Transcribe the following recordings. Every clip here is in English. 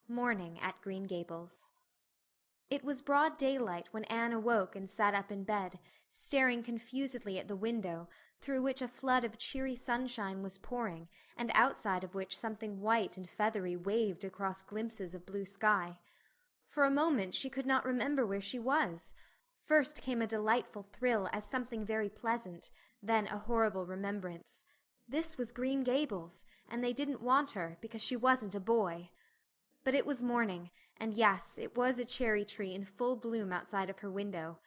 Morning at Green Gables. It was broad daylight when Anne awoke and sat up in bed, staring confusedly at the window, through which a flood of cheery sunshine was pouring, and outside of which something white and feathery waved across glimpses of blue sky. For a moment she could not remember where she was. First came a delightful thrill as something very pleasant, then a horrible remembrance. This was Green Gables, and they didn't want her, because she wasn't a boy. But it was morning, and yes, it was a cherry tree in full bloom outside of her window.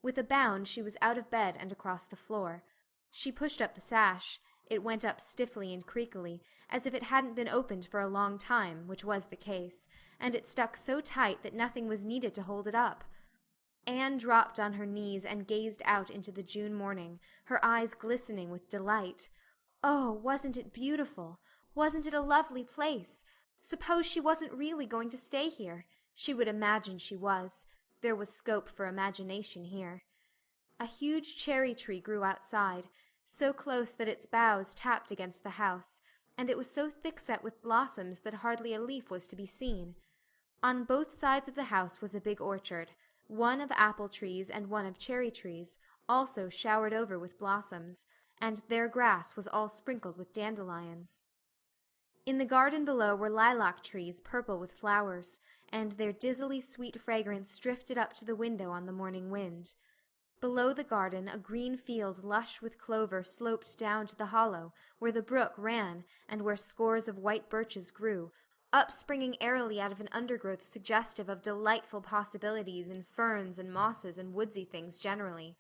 With a bound she was out of bed and across the floor. She pushed up the sash. It went up stiffly and creakily, as if it hadn't been opened for a long time, which was the case, and it stuck so tight that nothing was needed to hold it up. Anne dropped on her knees and gazed out into the June morning, her eyes glistening with delight. Oh, wasn't it beautiful? Wasn't it a lovely place? Suppose she wasn't really going to stay here. She would imagine she was. There was scope for imagination here. A huge cherry tree grew outside, so close that its boughs tapped against the house, and it was so thick-set with blossoms that hardly a leaf was to be seen. On both sides of the house was a big orchard, one of apple trees and one of cherry trees, also showered over with blossoms, and their grass was all sprinkled with dandelions. In the garden below were lilac trees purple with flowers, and their dizzily sweet fragrance drifted up to the window on the morning wind. Below the garden a green field lush with clover sloped down to the hollow, where the brook ran, and where scores of white birches grew, upspringing airily out of an undergrowth suggestive of delightful possibilities in ferns and mosses and woodsy things generally.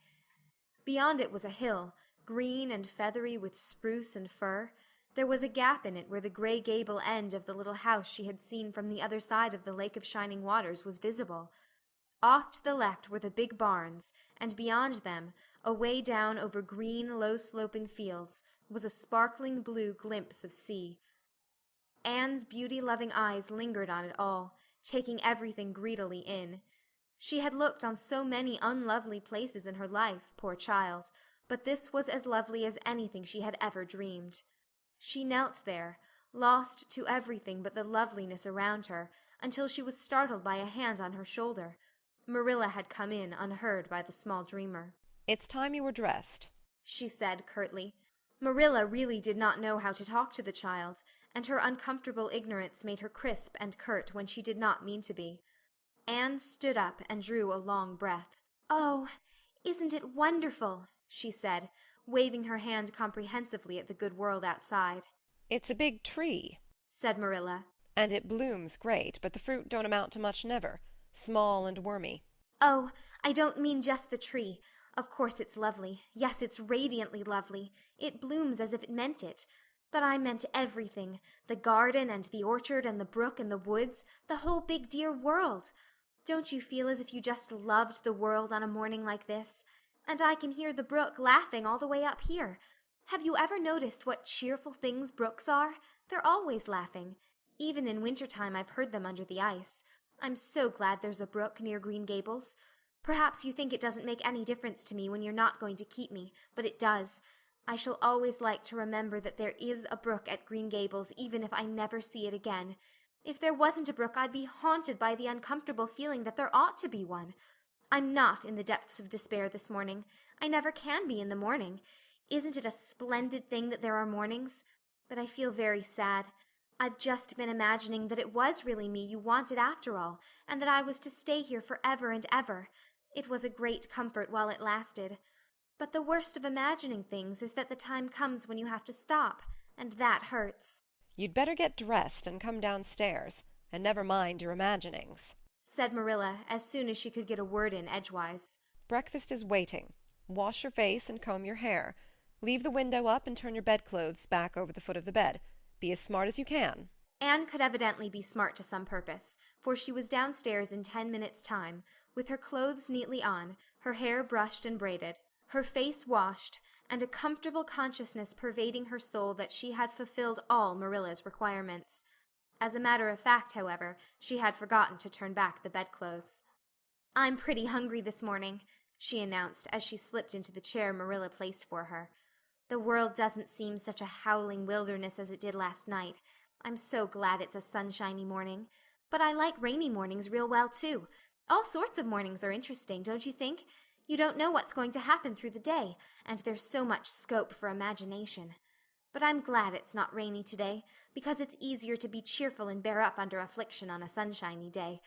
Beyond it was a hill, green and feathery with spruce and fir. There was a gap in it where the gray gable end of the little house she had seen from the other side of the Lake of Shining Waters was visible. Off to the left were the big barns, and beyond them, away down over green, low-sloping fields, was a sparkling blue glimpse of sea. Anne's beauty-loving eyes lingered on it all, taking everything greedily in. She had looked on so many unlovely places in her life, poor child, but this was as lovely as anything she had ever dreamed. She knelt there, lost to everything but the loveliness around her, until she was startled by a hand on her shoulder. Marilla had come in unheard by the small dreamer. "It's time you were dressed," she said curtly. Marilla really did not know how to talk to the child, and her uncomfortable ignorance made her crisp and curt when she did not mean to be. Anne stood up and drew a long breath. "Oh, isn't it wonderful?" she said, waving her hand comprehensively at the good world outside. "It's a big tree," said Marilla. "and it blooms great, but the fruit don't amount to much never. Small and wormy." "Oh, I don't mean just the tree. Of course it's lovely. Yes, it's radiantly lovely. It blooms as if it meant it. But I meant everything. The garden and the orchard and the brook and the woods. The whole big dear world. Don't you feel as if you just loved the world on a morning like this? And I can hear the brook laughing all the way up here. Have you ever noticed what cheerful things brooks are? They're always laughing. Even in winter-time I've heard them under the ice. I'm so glad there's a brook near Green Gables. Perhaps you think it doesn't make any difference to me when you're not going to keep me, but it does. I shall always like to remember that there is a brook at Green Gables, even if I never see it again. If there wasn't a brook, I'd be haunted by the uncomfortable feeling that there ought to be one. I'm not in the depths of despair this morning. I never can be in the morning. Isn't it a splendid thing that there are mornings? But I feel very sad. I've just been imagining that it was really me you wanted after all, and that I was to stay here forever and ever. It was a great comfort while it lasted. But the worst of imagining things is that the time comes when you have to stop, and that hurts." "You'd better get dressed and come downstairs, and never mind your imaginings," said Marilla as soon as she could get a word in edgewise. "Breakfast is waiting. Wash your face and comb your hair. Leave the window up and turn your bedclothes back over the foot of the bed. Be as smart as you can." Anne could evidently be smart to some purpose, for she was downstairs in 10 minutes' time, with her clothes neatly on, her hair brushed and braided, her face washed, and a comfortable consciousness pervading her soul that she had fulfilled all Marilla's requirements. As a matter of fact, however, she had forgotten to turn back the bedclothes. "I'm pretty hungry this morning," she announced as she slipped into the chair Marilla placed for her. "The world doesn't seem such a howling wilderness as it did last night. I'm so glad it's a sunshiny morning. But I like rainy mornings real well, too. All sorts of mornings are interesting, don't you think? You don't know what's going to happen through the day, and there's so much scope for imagination. But I'm glad it's not rainy today, because it's easier to be cheerful and bear up under affliction on a sunshiny day.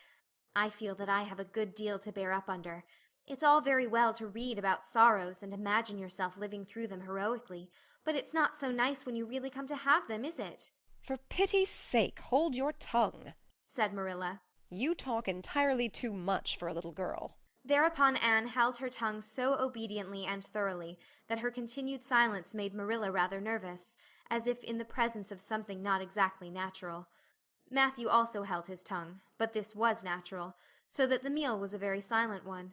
I feel that I have a good deal to bear up under. It's all very well to read about sorrows and imagine yourself living through them heroically, but it's not so nice when you really come to have them, is it? For pity's sake, hold your tongue, said Marilla. You talk entirely too much for a little girl. Thereupon Anne held her tongue so obediently and thoroughly that her continued silence made Marilla rather nervous, as if in the presence of something not exactly natural. Matthew also held his tongue, but this was natural, so that the meal was a very silent one.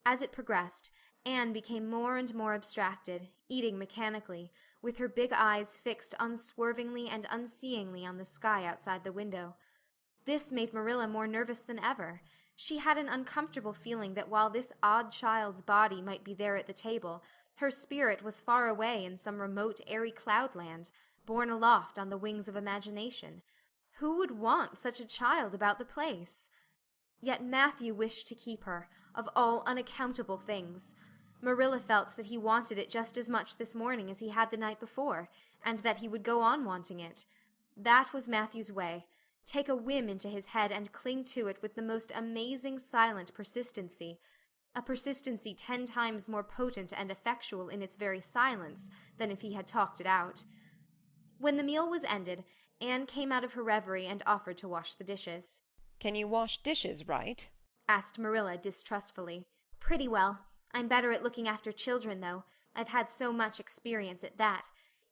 As it progressed, Anne became more and more abstracted, eating mechanically, with her big eyes fixed unswervingly and unseeingly on the sky outside the window. This made Marilla more nervous than ever. She had an uncomfortable feeling that while this odd child's body might be there at the table, her spirit was far away in some remote airy cloudland, borne aloft on the wings of imagination. Who would want such a child about the place? Yet Matthew wished to keep her, of all unaccountable things. Marilla felt that he wanted it just as much this morning as he had the night before, and that he would go on wanting it. That was Matthew's way. Take a whim into his head and cling to it with the most amazing silent persistency, a persistency 10 times more potent and effectual in its very silence than if he had talked it out. When the meal was ended, Anne came out of her reverie and offered to wash the dishes. Can you wash dishes right? asked Marilla distrustfully. Pretty well. I'm better at looking after children, though. I've had so much experience at that.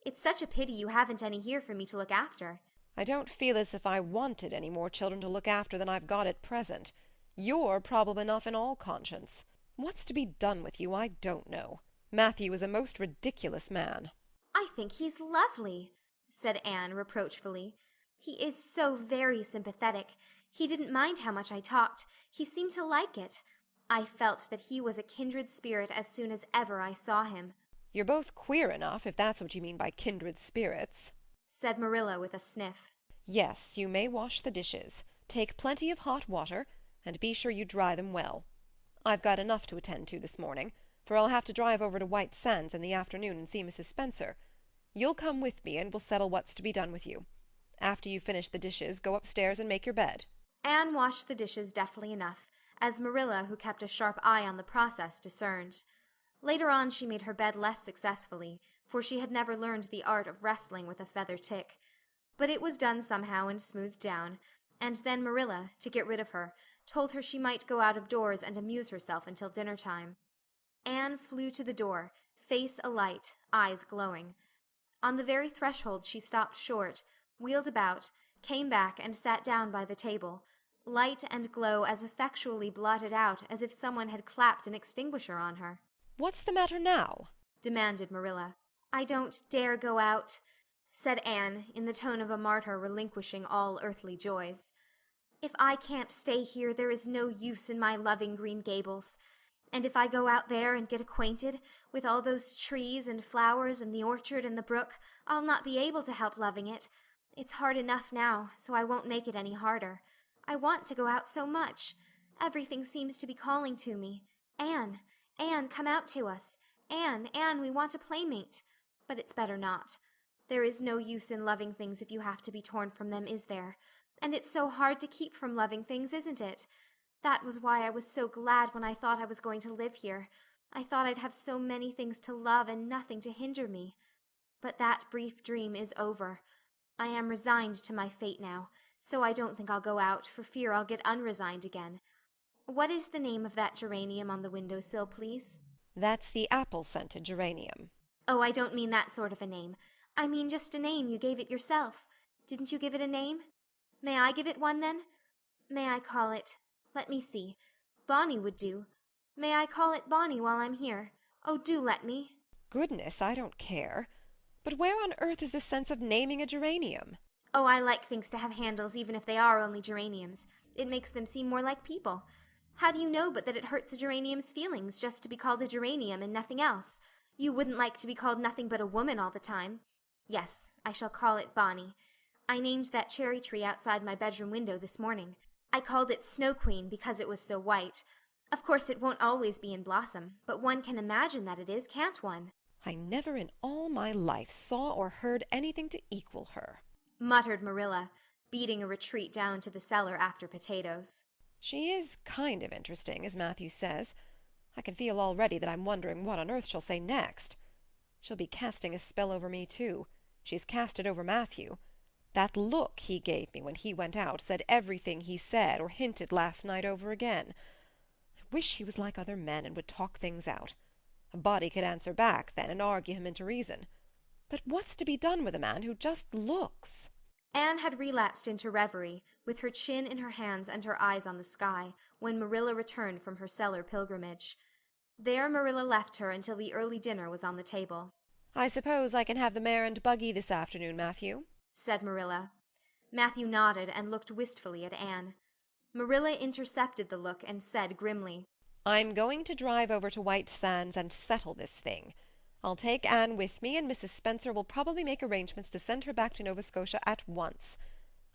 It's such a pity you haven't any here for me to look after. I don't feel as if I wanted any more children to look after than I've got at present. You're problem enough in all conscience. What's to be done with you, I don't know. Matthew is a most ridiculous man. I think he's lovely, said Anne reproachfully. He is so very sympathetic. He didn't mind how much I talked. He seemed to like it. I felt that he was a kindred spirit as soon as ever I saw him. You're both queer enough, if that's what you mean by kindred spirits, said Marilla with a sniff. Yes, you may wash the dishes. Take plenty of hot water, and be sure you dry them well. I've got enough to attend to this morning, for I'll have to drive over to White Sands in the afternoon and see Mrs. Spencer. You'll come with me, and we'll settle what's to be done with you. After you finish the dishes, go upstairs and make your bed. Anne washed the dishes deftly enough, as Marilla, who kept a sharp eye on the process, discerned. Later on she made her bed less successfully, for she had never learned the art of wrestling with a feather tick. But it was done somehow and smoothed down, and then Marilla, to get rid of her, told her she might go out of doors and amuse herself until dinner-time. Anne flew to the door, face alight, eyes glowing. On the very threshold she stopped short, wheeled about, came back and sat down by the table, light and glow as effectually blotted out as if someone had clapped an extinguisher on her. What's the matter now? demanded Marilla. I don't dare go out, said Anne, in the tone of a martyr relinquishing all earthly joys. If I can't stay here, there is no use in my loving Green Gables. And if I go out there and get acquainted with all those trees and flowers and the orchard and the brook, I'll not be able to help loving it. It's hard enough now, so I won't make it any harder. I want to go out so much. Everything seems to be calling to me. Anne, Anne, come out to us. Anne, Anne, we want a playmate. But it's better not. There is no use in loving things if you have to be torn from them, is there? And it's so hard to keep from loving things, isn't it? That was why I was so glad when I thought I was going to live here. I thought I'd have so many things to love and nothing to hinder me. But that brief dream is over. I am resigned to my fate now, so I don't think I'll go out for fear I'll get unresigned again. What is the name of that geranium on the window-sill, please? That's the apple-scented geranium. Oh, I don't mean that sort of a name. I mean just a name you gave it yourself. Didn't you give it a name? May I give it one, then? May I call it... Let me see. Bonnie would do. May I call it Bonnie while I'm here? Oh, do let me. Goodness, I don't care. But where on earth is the sense of naming a geranium? Oh, I like things to have handles even if they are only geraniums. It makes them seem more like people. How do you know but that it hurts a geranium's feelings just to be called a geranium and nothing else? You wouldn't like to be called nothing but a woman all the time. Yes, I shall call it Bonnie. I named that cherry tree outside my bedroom window this morning. I called it Snow Queen because it was so white. Of course it won't always be in blossom, but one can imagine that it is, can't one?" I never in all my life saw or heard anything to equal her," muttered Marilla, beating a retreat down to the cellar after potatoes. "She is kind of interesting, as Matthew says. I can feel already that I'm wondering what on earth she'll say next. She'll be casting a spell over me, too. She's cast it over Matthew. That look he gave me when he went out said everything he said or hinted last night over again. I wish he was like other men and would talk things out. A body could answer back then and argue him into reason. But what's to be done with a man who just looks?" Anne had relapsed into reverie, with her chin in her hands and her eyes on the sky, when Marilla returned from her cellar pilgrimage. There Marilla left her until the early dinner was on the table. "I suppose I can have the mare and buggy this afternoon, Matthew?" said Marilla. Matthew nodded and looked wistfully at Anne. Marilla intercepted the look and said grimly, "I'm going to drive over to White Sands and settle this thing. I'll take Anne with me, and Mrs. Spencer will probably make arrangements to send her back to Nova Scotia at once.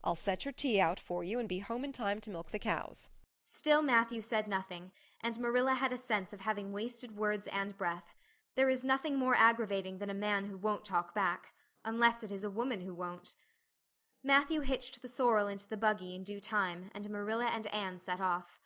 I'll set your tea out for you and be home in time to milk the cows." Still Matthew said nothing, and Marilla had a sense of having wasted words and breath. There is nothing more aggravating than a man who won't talk back, unless it is a woman who won't. Matthew hitched the sorrel into the buggy in due time, and Marilla and Anne set off.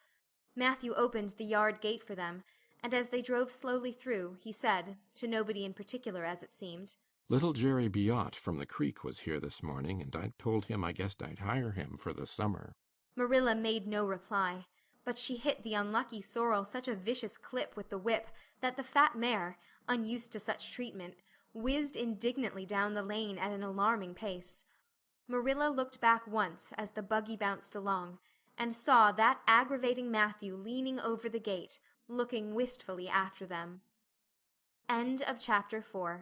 Matthew opened the yard gate for them, and as they drove slowly through, he said, to nobody in particular as it seemed, "Little Jerry Biot from the creek was here this morning, and I told him I guessed I'd hire him for the summer." Marilla made no reply, but she hit the unlucky sorrel such a vicious clip with the whip that the fat mare, unused to such treatment, whizzed indignantly down the lane at an alarming pace. Marilla looked back once as the buggy bounced along, and saw that aggravating Matthew leaning over the gate, looking wistfully after them. End of chapter 4.